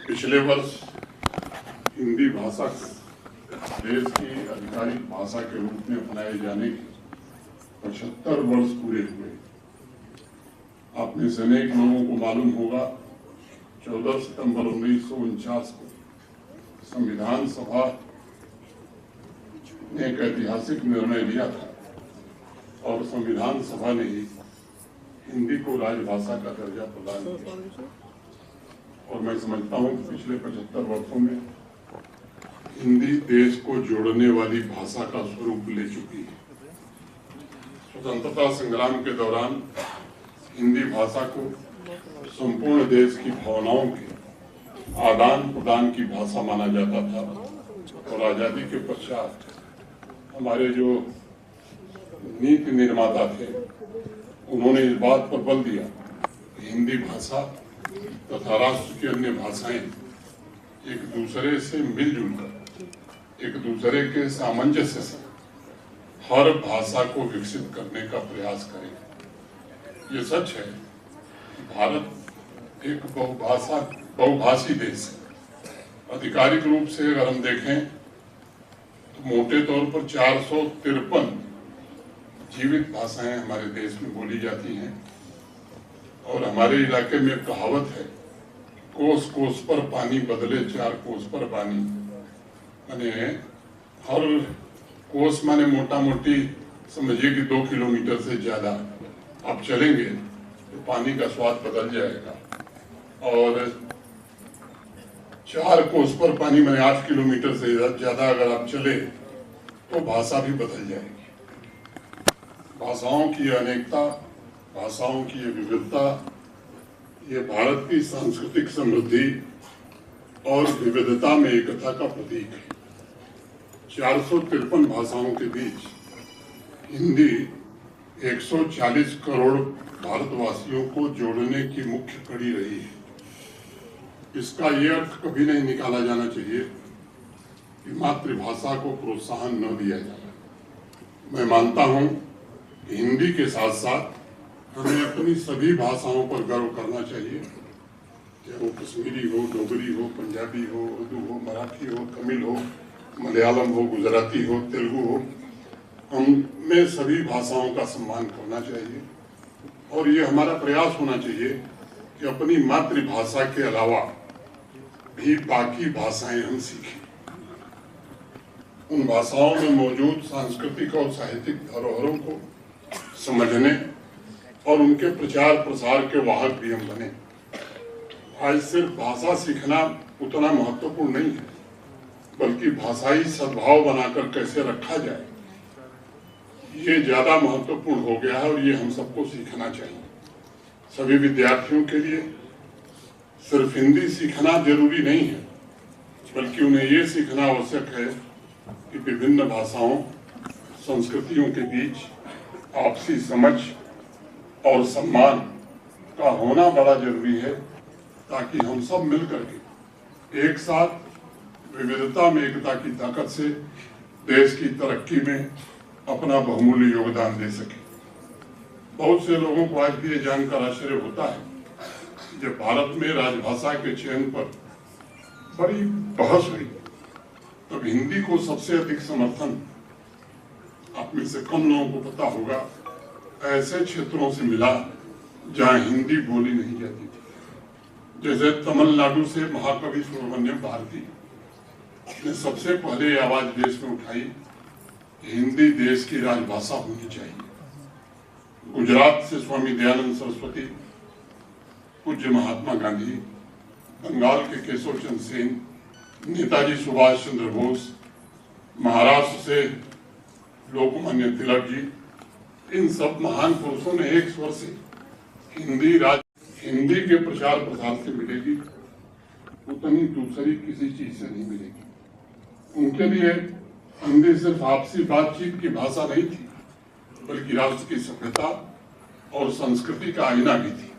पिछले वर्ष हिंदी भाषा को देश की आधिकारिक भाषा के रूप में अपनाए जाने के 75 वर्ष पूरे हुए। आप में से अनेक लोगों को मालूम होगा 14 सितंबर 1949 को संविधान सभा ने एक ऐतिहासिक निर्णय लिया था और संविधान सभा ने ही हिंदी को राजभाषा का दर्जा प्रदान किया। और मैं समझता हूं कि पिछले 75 वर्षों में हिंदी देश को जोड़ने वाली भाषा का स्वरूप ले चुकी है। स्वतंत्रता संग्राम के दौरान हिंदी भाषा को संपूर्ण देश की भावनाओं के आदान प्रदान की भाषा माना जाता था और आजादी के पश्चात हमारे जो नीति निर्माता थे उन्होंने इस बात पर बल दिया कि हिंदी भाषा तथा राष्ट्र की अन्य भाषाएं एक दूसरे से मिलजुल कर एक दूसरे के सामंजस्य से हर भाषा को विकसित करने का प्रयास करें। ये सच है कि भारत एक बहुभाषी देश है। आधिकारिक रूप से अगर हम देखें तो मोटे तौर पर 453 जीवित भाषाएं हमारे देश में बोली जाती हैं और हमारे इलाके में कहावत है, कोस कोस पर पानी बदले 4 कोस पर पानी। माने हर कोस माने मोटा मोटी समझिए कि 2 किलोमीटर से ज्यादा आप चलेंगे तो पानी का स्वाद बदल जाएगा और 4 कोस पर पानी माने 8 किलोमीटर से ज्यादा अगर आप चले तो भाषा भी बदल जाएगी। भाषाओं की अनेकता, भाषाओं की विविधता, ये भारत की सांस्कृतिक समृद्धि और विविधता में एकता का प्रतीक है। 453 भाषाओं के बीच हिंदी 140 करोड़ भारतवासियों को जोड़ने की मुख्य कड़ी रही है। इसका ये अर्थ कभी नहीं निकाला जाना चाहिए कि मातृभाषा को प्रोत्साहन न दिया जाए। मैं मानता हूं कि हिंदी के साथ साथ हमें अपनी सभी भाषाओं पर गर्व करना चाहिए, चाहे वो कश्मीरी हो, डोगरी हो, पंजाबी हो, उर्दू हो, मराठी हो, तमिल हो, मलयालम हो, गुजराती हो, तेलुगु हो। हमें सभी भाषाओं का सम्मान करना चाहिए और ये हमारा प्रयास होना चाहिए कि अपनी मातृभाषा के अलावा भी बाकी भाषाएं हम सीखें। उन भाषाओं में मौजूद सांस्कृतिक और साहित्यिक धरोहरों को समझने और उनके प्रचार प्रसार के वाहक भी हम बने। आज सिर्फ भाषा सीखना उतना महत्वपूर्ण नहीं है, बल्कि भाषाई सद्भाव बनाकर कैसे रखा जाए ये ज्यादा महत्वपूर्ण हो गया है और ये हम सबको सीखना चाहिए। सभी विद्यार्थियों के लिए सिर्फ हिंदी सीखना जरूरी नहीं है, बल्कि उन्हें ये सीखना आवश्यक है कि विभिन्न भाषाओं, संस्कृतियों के बीच आपसी समझ और सम्मान का होना बड़ा जरूरी है, ताकि हम सब मिलकर के एक साथ विविधता में एकता की ताकत से देश की तरक्की में अपना बहुमूल्य योगदान दे सके। बहुत से लोगों को आज भी ये जानकर आश्चर्य होता है जब भारत में राजभाषा के चयन पर बड़ी बहस हुई तब हिंदी को सबसे अधिक समर्थन, आप में से कम लोगों को पता होगा, ऐसे क्षेत्रों से मिला जहां हिंदी बोली नहीं जाती थी। जैसे तमिलनाडु से महाकवि सुब्रमण्यम भारती ने सबसे पहले आवाज देश में उठाई कि हिंदी देश की राजभाषा होनी चाहिए। गुजरात से स्वामी दयानंद सरस्वती, पूज्य महात्मा गांधी, बंगाल के केशव चंद्र सेन, नेताजी सुभाष चंद्र बोस, महाराष्ट्र से लोकमान्य तिलक जी, इन सब महान पुरुषों ने एक स्वर से हिंदी के प्रचार प्रसार से मिलेगी उतनी दूसरी किसी चीज से नहीं मिलेगी। उनके लिए हिंदी सिर्फ आपसी बातचीत की भाषा नहीं थी, बल्कि राष्ट्र की सभ्यता और संस्कृति का आईना भी थी।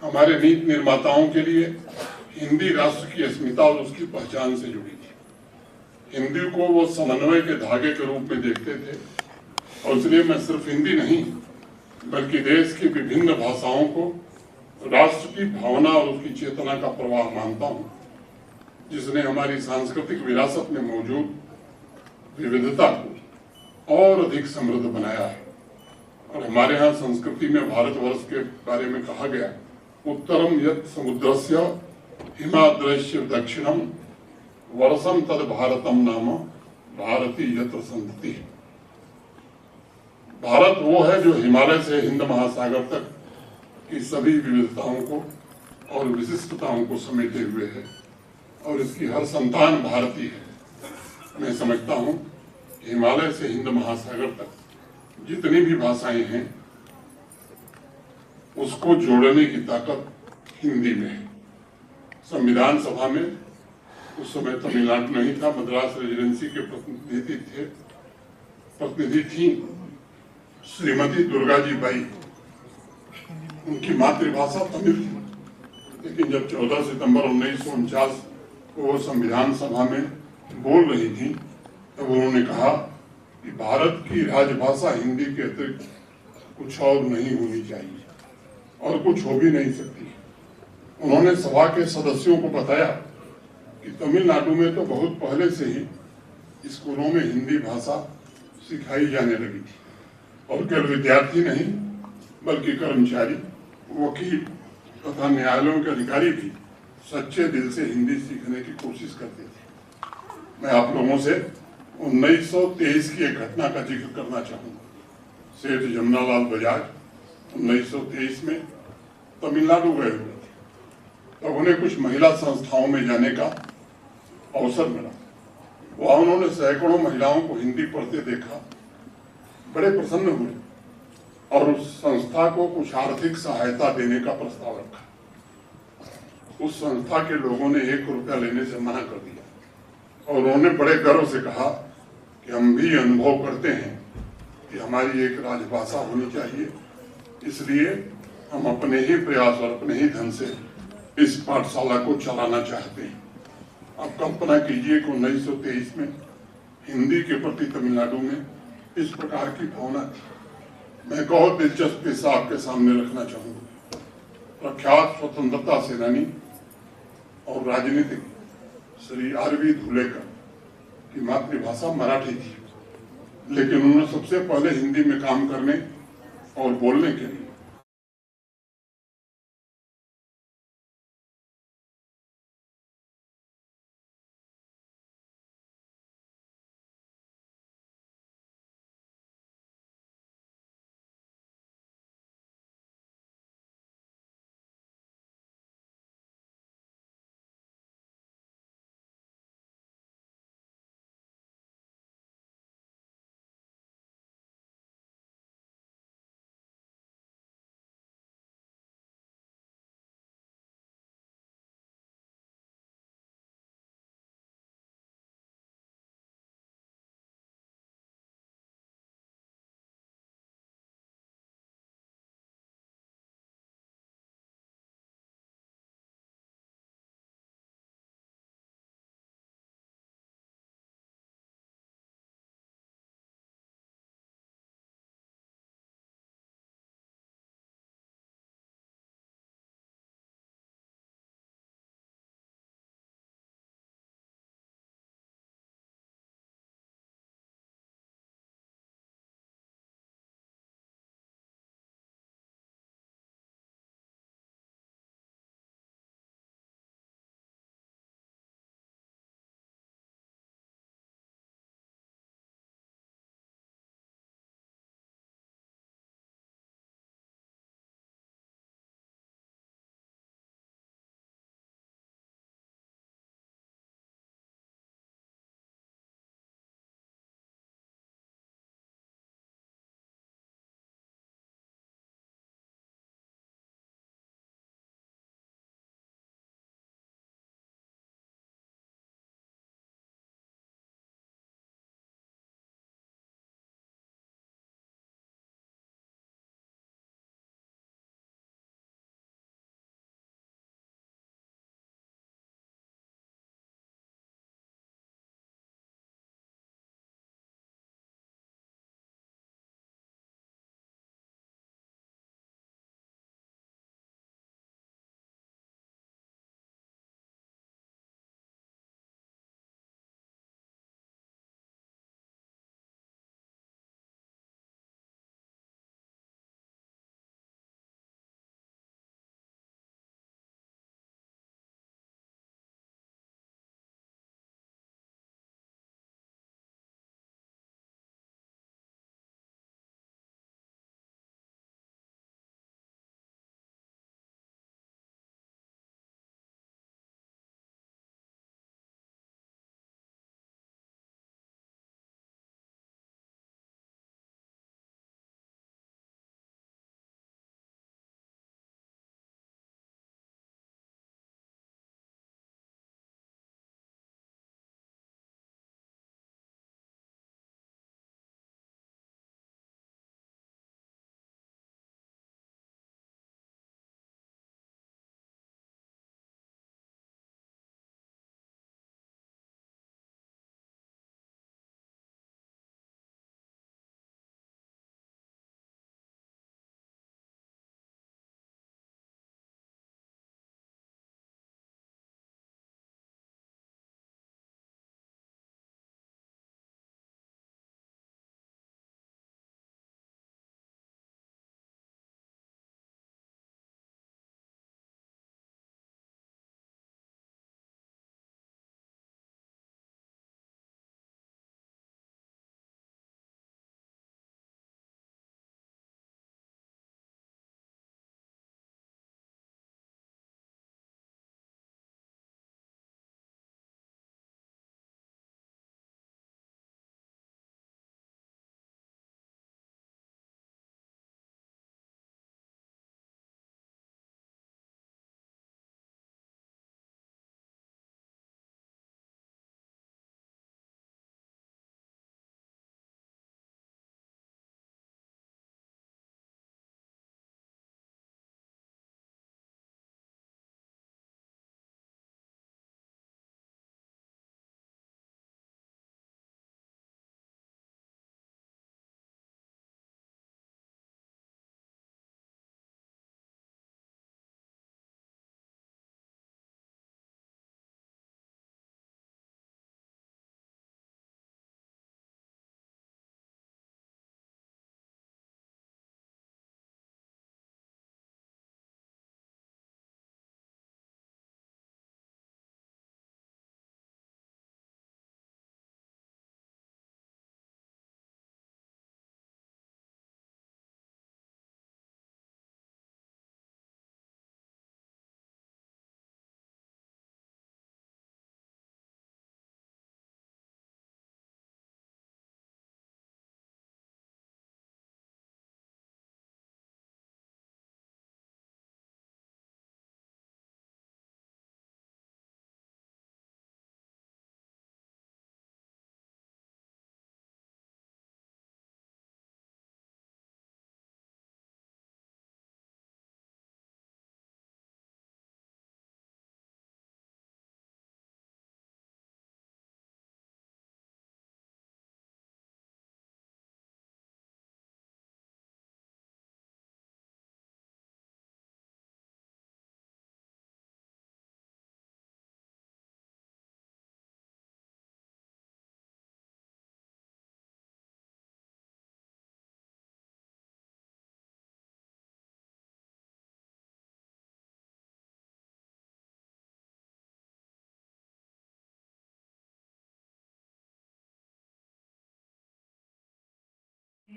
हमारे नीति निर्माताओं के लिए हिंदी राष्ट्र की अस्मिता और उसकी पहचान से जुड़ी थी। हिंदी को वो समन्वय के धागे के रूप में देखते थे और इसलिए मैं सिर्फ हिंदी नहीं बल्कि देश की विभिन्न भाषाओं को राष्ट्र की भावना और उसकी चेतना का प्रवाह मानता हूं। जिसने हमारी सांस्कृतिक विरासत में मौजूद विविधता को और अधिक समृद्ध बनाया है। और हमारे यहाँ संस्कृति में भारतवर्ष के बारे में कहा गया, उत्तरम यत् समुद्रस्य हिमाद्रस्य दक्षिणम वर्षम तद भारतम नाम भारती यत्र संतति। भारत वो है जो हिमालय से हिंद महासागर तक की सभी विविधताओं को और विशिष्टताओं को समेटे हुए है, और इसकी हर संतान भारतीय है। मैं समझता हूँ हिमालय से हिंद महासागर तक जितनी भी भाषाएं हैं उसको जोड़ने की ताकत हिंदी में है। संविधान सभा में उस समय तमिलनाडु नहीं था, मद्रास रेजिडेंसी के प्रतिनिधि थी श्रीमती दुर्गा जी बाई। उनकी मातृभाषा तमिल थी, लेकिन जब 14 सितंबर 1949 को वो संविधान सभा में बोल रही थी तब उन्होंने कहा कि भारत की राजभाषा हिंदी के अतिरिक्त कुछ और नहीं होनी चाहिए और कुछ हो भी नहीं सकती। उन्होंने सभा के सदस्यों को बताया कि तमिलनाडु में तो बहुत पहले से ही स्कूलों में हिंदी भाषा सिखाई जाने लगी थी, और केवल विद्यार्थी नहीं बल्कि कर्मचारी, वकील तथा न्यायालयों के अधिकारी भी सच्चे दिल से हिंदी सीखने की कोशिश करते थे। मैं आप लोगों से 1923 की एक घटना का जिक्र करना चाहूँगा। सेठ जमनालाल बजाज 1923 में तमिलनाडु गए हुए थे, तब उन्हें कुछ महिला संस्थाओं में जाने का अवसर मिला। वहाँ उन्होंने सैकड़ों महिलाओं को हिंदी पढ़ते देखा, बड़े प्रसन्न हुए और उस संस्था को कुछ आर्थिक सहायता देने का प्रस्ताव रखा। उस संस्था के लोगों ने 1 रुपया लेने से मना कर दिया, और उन्होंने बड़े गर्व से कहा कि हम भी अनुभव करते हैं कि हमारी एक राजभाषा होनी चाहिए, इसलिए हम अपने ही प्रयास और अपने ही धन से इस पाठशाला को चलाना चाहते हैं। आप कल्पना कीजिए कि 1923 में हिंदी के प्रति तमिलनाडु में इस प्रकार की भावना थी। मैं बहुत दिलचस्प किस्सा आपके सामने रखना चाहूँगा। प्रख्यात स्वतंत्रता सेनानी और राजनीतिक श्री आर.वी. धुलेकर की मातृभाषा मराठी थी, लेकिन उन्होंने सबसे पहले हिंदी में काम करने और बोलने के लिए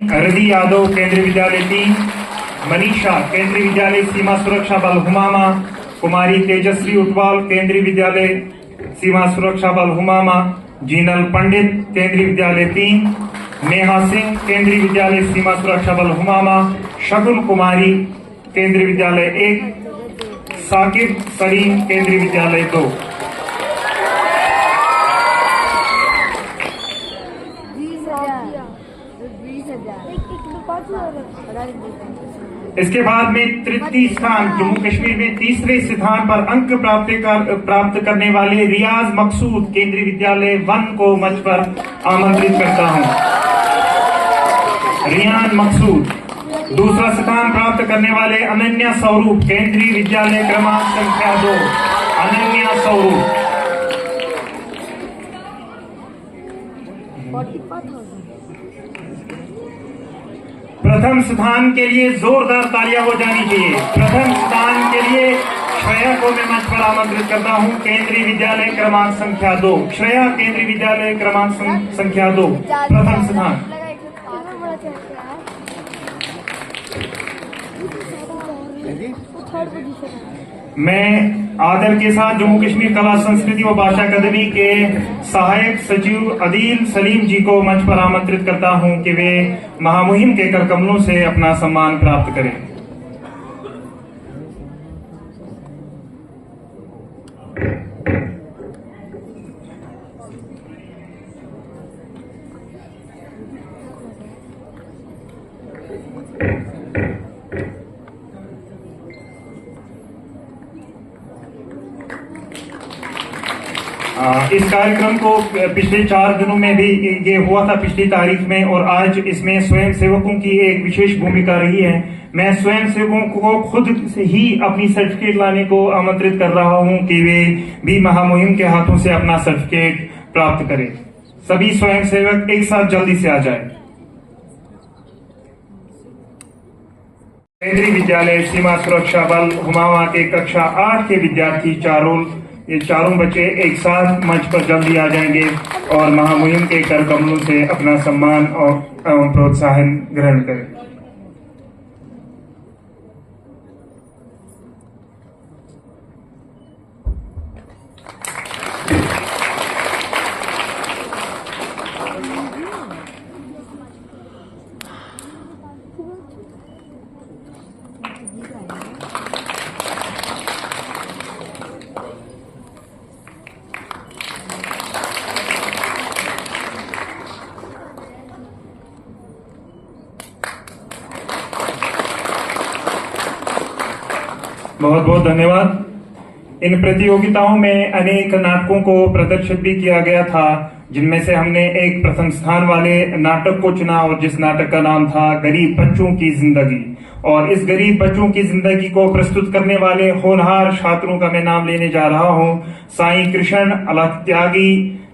हरदी यादव केंद्रीय विद्यालय 3, मनीषा केंद्रीय विद्यालय सीमा सुरक्षा बल हुमामा, कुमारी तेजश्री उटवाल केंद्रीय विद्यालय सीमा सुरक्षा बल हुमामा, जीनल पंडित केंद्रीय विद्यालय 3, नेहा सिंह केंद्रीय विद्यालय सीमा सुरक्षा बल हुमामा, शगुन कुमारी केंद्रीय विद्यालय 1, साकिब सलीम केंद्रीय विद्यालय 2। इसके बाद में तृतीय स्थान जम्मू कश्मीर में तीसरे स्थान पर अंक प्राप्त करने वाले रियाज मकसूद केंद्रीय विद्यालय 1 को मंच पर आमंत्रित करता हूं। रियान मकसूद। दूसरा स्थान प्राप्त करने वाले अनन्या स्वरूप केंद्रीय विद्यालय क्रमांक संख्या 2, अनन्या स्वरूप। प्रथम स्थान के लिए जोरदार तालियां हो जानी चाहिए। प्रथम स्थान के लिए श्रेया को मैं मंच पर आमंत्रित करता हूं, केंद्रीय विद्यालय क्रमांक संख्या 2। श्रेया केंद्रीय विद्यालय क्रमांक संख्या 2, प्रथम स्थान। मैं आदर के साथ जम्मू कश्मीर कला संस्कृति व भाषा अकादमी के सहायक सचिव अदील सलीम जी को मंच पर आमंत्रित करता हूं कि वे महामुहिम के कर कमलों से अपना सम्मान प्राप्त करें। इस कार्यक्रम को पिछले 4 दिनों में भी ये हुआ था, पिछली तारीख में, और आज इसमें स्वयं सेवकों की एक विशेष भूमिका रही है। मैं स्वयं सेवकों को खुद से ही अपनी सर्टिफिकेट लाने को आमंत्रित कर रहा हूं कि वे भी महामुहिम के हाथों से अपना सर्टिफिकेट प्राप्त करें। सभी स्वयं सेवक एक साथ जल्दी से आ जाए। केंद्रीय विद्यालय सीमा सुरक्षा बल हुमामा के कक्षा 8 के विद्यार्थी चारों बच्चे एक साथ मंच पर जल्दी आ जाएंगे और महामुहिम के कर कमलों से अपना सम्मान और प्रोत्साहन ग्रहण करें। बहुत बहुत धन्यवाद। इन प्रतियोगिताओं में अनेक नाटकों को प्रदर्शित भी किया गया था, जिनमें से हमने एक प्रथम स्थान वाले नाटक को चुना और जिस नाटक का नाम था गरीब बच्चों की जिंदगी। और इस गरीब बच्चों की जिंदगी को प्रस्तुत करने वाले होनहार छात्रों का मैं नाम लेने जा रहा हूं। साईं कृष्ण, अलख त्यागी,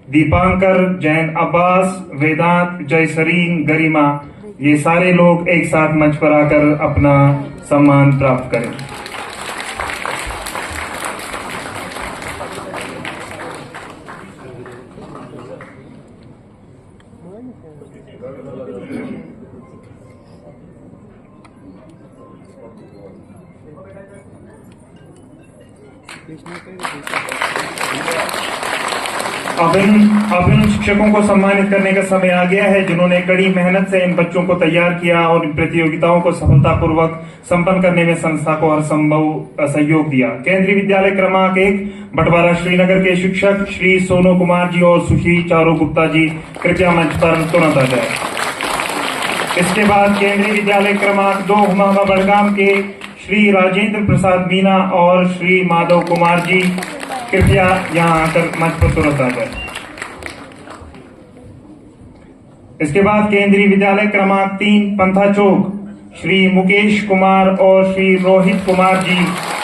दीपांकर, जैन अब्बास, वेदांत, जयसरीन, गरिमा, ये सारे लोग एक साथ मंच पर आकर अपना सम्मान प्राप्त करें। अब इन शिक्षकों को सम्मानित करने का समय आ गया है, जिन्होंने कड़ी मेहनत से इन बच्चों को तैयार किया और इन प्रतियोगिताओं को सफलतापूर्वक संपन्न करने में संस्था को हर संभव सहयोग दिया। केंद्रीय विद्यालय क्रमांक 1 बटवारा श्रीनगर के शिक्षक श्री सोनू कुमार जी और सुश्री चारू गुप्ता जी कृपया मंच पर तुरंत आ जाए। इसके बाद केंद्रीय विद्यालय क्रमांक 2 हुमामा बड़गाम के श्री राजेंद्र प्रसाद मीना और श्री माधव कुमार जी कृपया यहाँ आकर मंच पर तुरंत आ जाए। इसके बाद केंद्रीय विद्यालय क्रमांक 3 पंथा चौक श्री मुकेश कुमार और श्री रोहित कुमार जी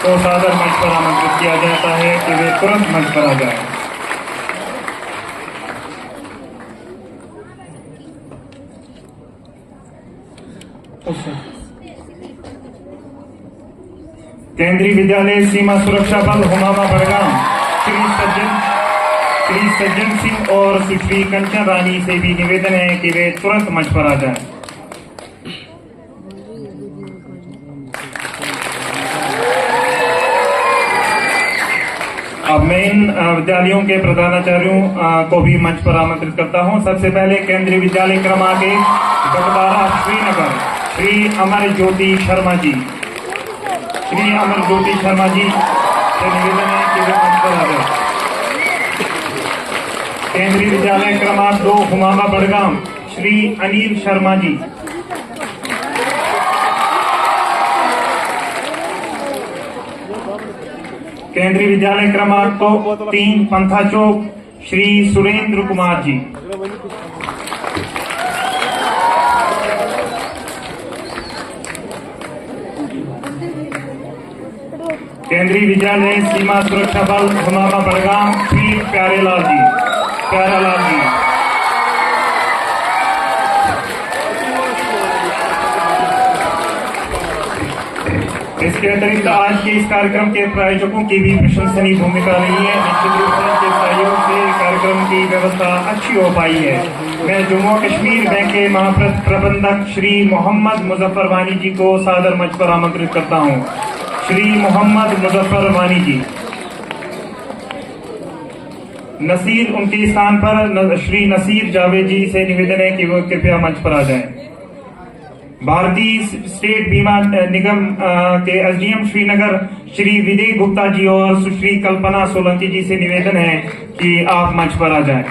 को सादर मंच पर आमंत्रित किया जाता है कि वे तुरंत मंच पर आ जाए। केंद्रीय विद्यालय सीमा सुरक्षा बल हुमामा बड़गाम श्री सज्जन सिंह और सुश्री कंचन रानी से भी निवेदन है कि वे तुरंत मंच पर आ जाएं। अब मैं इन विद्यालयों के प्रधानाचार्यों को भी मंच पर आमंत्रित करता हूं। सबसे पहले केंद्रीय विद्यालय क्रमांक 1 गटबारा श्रीनगर श्री अमर ज्योति शर्मा जी, श्री अमर ज्योति शर्मा जी से निवेदन है कि वे मंच पर आ जाए। केंद्रीय विद्यालय क्रमांक 2 हुमामा बड़गाम श्री अनिल शर्मा जी, केंद्रीय विद्यालय क्रमांक 3 पंथा चौक श्री सुरेंद्र कुमार जी, केंद्रीय विद्यालय सीमा सुरक्षा बल हुमामा बड़गाम श्री प्यारेलाल जी, प्यारेलाल जी, इसके अतिरिक्त आज के इस कार्यक्रम के प्रायोजकों की भी प्रशंसनीय भूमिका रही है। निश्चित रूप से इनके सहयोग से कार्यक्रम की व्यवस्था अच्छी हो पाई है। मैं जम्मू और कश्मीर बैंक के महाप्रबंधक श्री मोहम्मद मुजफ्फर वानी जी को सादर मंच पर आमंत्रित करता हूं। श्री मोहम्मद मुजफ्फर वानी जी। नसीर उनके स्थान पर श्री नसीर जावेद जी से निवेदन है कि वो कृपया मंच पर आ जाएं। भारतीय स्टेट बीमा निगम के एसडीएम श्रीनगर श्री विदय गुप्ता जी और सुश्री कल्पना सोलंकी जी से निवेदन है कि आप मंच पर आ जाएं।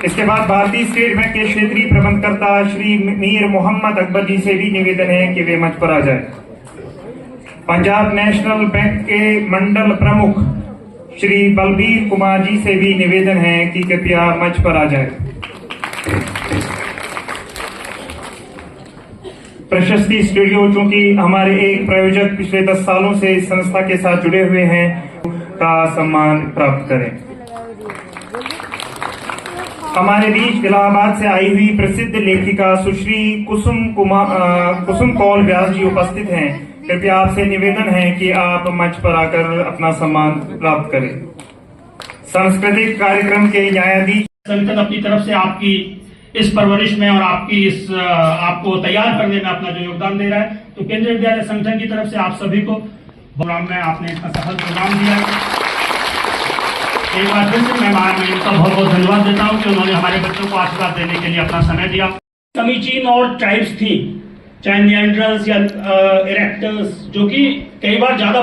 इसके बाद भारतीय स्टेट बैंक के क्षेत्रीय प्रबंधकर्ता श्री मीर मोहम्मद अकबर जी से भी निवेदन है कि वे मंच पर आ जाएं। पंजाब नेशनल बैंक के मंडल प्रमुख श्री बलबीर कुमार जी से भी निवेदन है कि कृपया मंच पर आ जाएं। प्रशस्ति स्टूडियो चूंकि हमारे एक प्रायोजक पिछले 10 सालों से इस संस्था के साथ जुड़े हुए हैं का सम्मान प्राप्त करें। हमारे बीच इलाहाबाद से आई हुई प्रसिद्ध लेखिका सुश्री कुसुम कौल व्यास जी उपस्थित हैं। कृपया आपसे निवेदन है कि आप मंच पर आकर अपना सम्मान प्राप्त करें। सांस्कृतिक कार्यक्रम के न्यायाधीश संगठन अपनी तरफ से आपकी इस परवरिश में और आपकी इस आपको तैयार करने में अपना जो योगदान दे रहा है, तो केंद्रीय विद्यालय संगठन की तरफ से आप सभी को प्रोग्राम में आपने इतना सफल प्रोग्राम दिया है। एक बार फिर से मैं इनका बहुत बहुत धन्यवाद देता हूं कि उन्होंने हमारे बच्चों को आशीर्वाद देने के लिए अपना समय दिया। समीचीन और ट्राइब्स थी, चाहे निएंडरल्स या इरेक्टर्स, जो कि कई बार ज्यादा